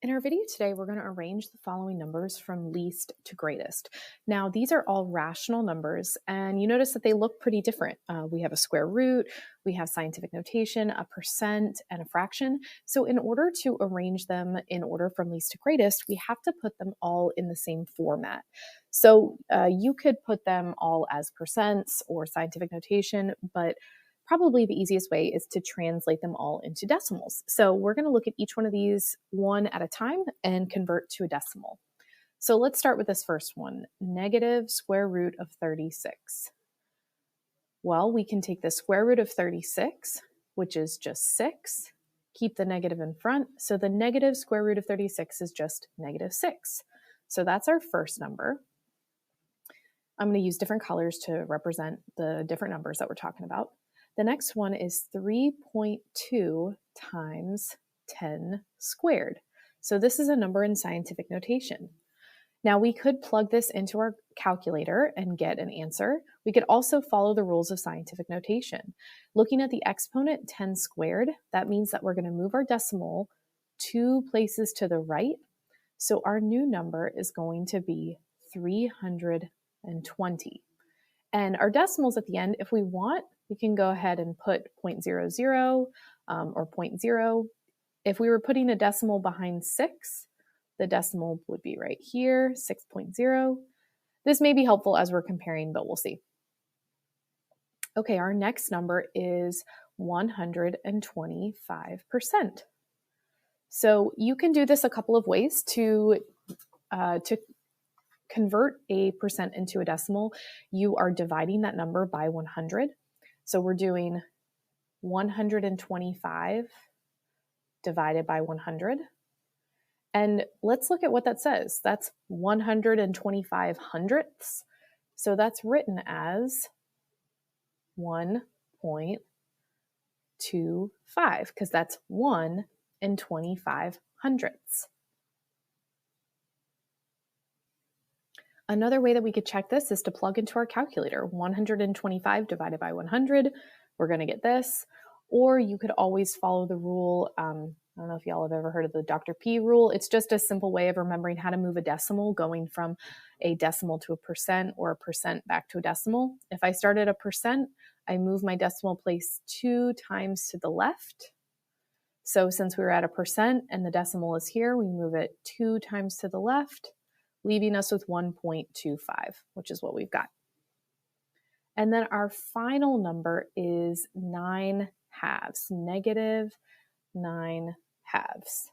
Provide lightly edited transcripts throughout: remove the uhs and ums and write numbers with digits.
In our video today, we're going to arrange the following numbers from least to greatest. Now, these are all rational numbers, and you notice that they look pretty different. We have a square root, we have scientific notation, a percent, and a fraction. So in order to arrange them in order from least to greatest, we have to put them all in the same format. So you could put them all as percents or scientific notation, but probably the easiest way is to translate them all into decimals. So we're going to look at each one of these one at a time and convert to a decimal. So let's start with this first one, negative square root of 36. Well, we can take the square root of 36, which is just 6, keep the negative in front. So the negative square root of 36 is just negative 6. So that's our first number. I'm going to use different colors to represent the different numbers that we're talking about. The next one is 3.2 times 10 squared. So this is a number in scientific notation. Now we could plug this into our calculator and get an answer. We could also follow the rules of scientific notation. Looking at the exponent 10 squared, that means that we're going to move our decimal 2 places to the right. So our new number is going to be 320. And our decimals at the end, if we want, we can go ahead and put 0.00 or 0.0. If we were putting a decimal behind 6, the decimal would be right here, 6.0. This may be helpful as we're comparing, but we'll see. Okay, our next number is 125%. So you can do this a couple of ways to convert a percent into a decimal. You are dividing that number by 100. So we're doing 125 divided by 100. And let's look at what that says. That's 125 hundredths. So that's written as 1.25 because that's 1 in 25 hundredths. Another way that we could check this is to plug into our calculator. 125 divided by 100, we're going to get this. Or you could always follow the rule. I don't know if y'all have ever heard of the Dr. P rule. It's just a simple way of remembering how to move a decimal, going from a decimal to a percent or a percent back to a decimal. If I start at a percent, I move my decimal place 2 times to the left. So since we were at a percent and the decimal is here, we move it 2 times to the left, leaving us with 1.25, which is what we've got. And then our final number is 9 halves, negative 9 halves.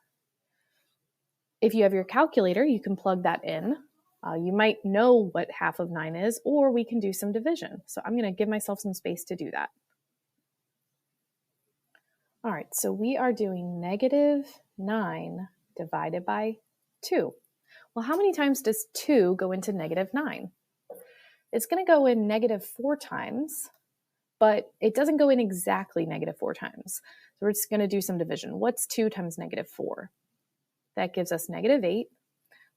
If you have your calculator, you can plug that in. You might know what half of 9 is, or we can do some division. So I'm going to give myself some space to do that. All right, so we are doing negative 9 divided by 2. Well, how many times does 2 go into negative 9? It's going to go in negative 4 times, but it doesn't go in exactly negative 4 times. So we're just going to do some division. What's 2 times negative 4? That gives us negative 8.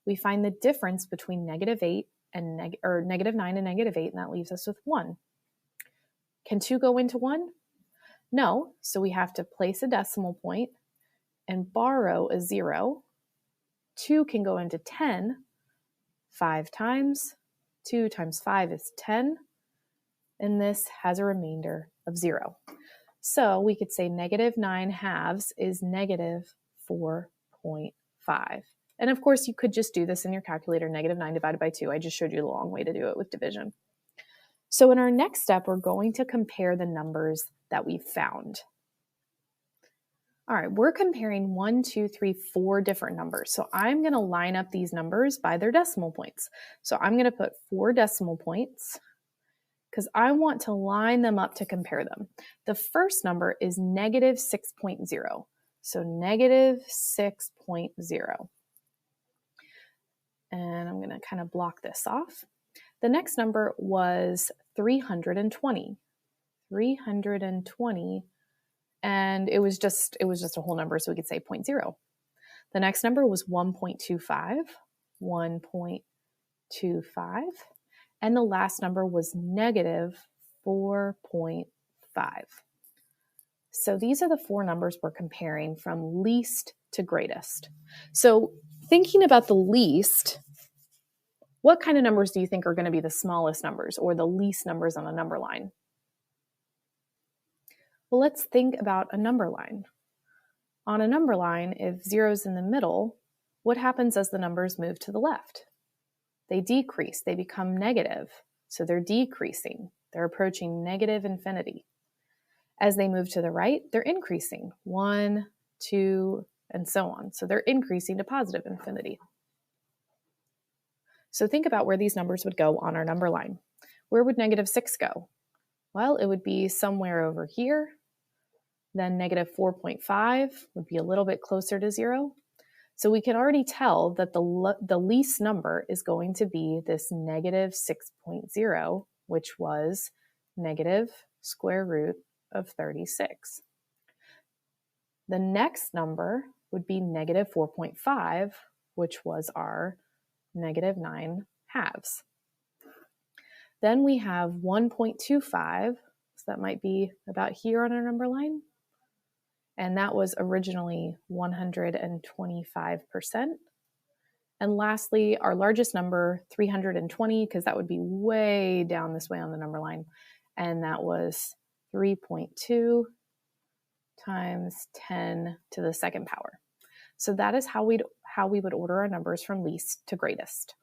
We find the difference between negative 8 and negative 9 and negative 8, and that leaves us with 1. Can 2 go into 1? No, so we have to place a decimal point and borrow a 0. 2 can go into 10 5 times. 2 times 5 is 10, and this has a remainder of 0. So we could say negative 9 halves is negative 4.5. And of course, you could just do this in your calculator, negative 9 divided by 2. I just showed you the long way to do it with division. So in our next step, we're going to compare the numbers that we've found. All right, we're comparing 1, 2, 3, 4 different numbers. So I'm going to line up these numbers by their decimal points. So I'm going to put 4 decimal points because I want to line them up to compare them. The first number is negative 6.0. So negative 6.0. And I'm going to kind of block this off. The next number was 320. 320. And it was just a whole number, so we could say 0.0. The next number was 1.25. 1.25. And the last number was negative 4.5. So these are the 4 numbers we're comparing from least to greatest. So thinking about the least, what kind of numbers do you think are going to be the smallest numbers or the least numbers on a number line? Well, let's think about a number line. On a number line, if 0 is in the middle, what happens as the numbers move to the left? They decrease, they become negative. So they're decreasing. They're approaching negative infinity. As they move to the right, they're increasing. 1, 2, and so on. So they're increasing to positive infinity. So think about where these numbers would go on our number line. Where would -6 go? Well, it would be somewhere over here. Then -4.5 would be a little bit closer to 0. So we can already tell that the least number is going to be this -6.0, which was negative square root of 36. The next number would be -4.5, which was our -9/2. Then we have 1.25, so that might be about here on our number line. And that was originally 125%. And lastly, our largest number, 320, because that would be way down this way on the number line. And that was 3.2 times 10 to the second power. So that is how we would order our numbers from least to greatest.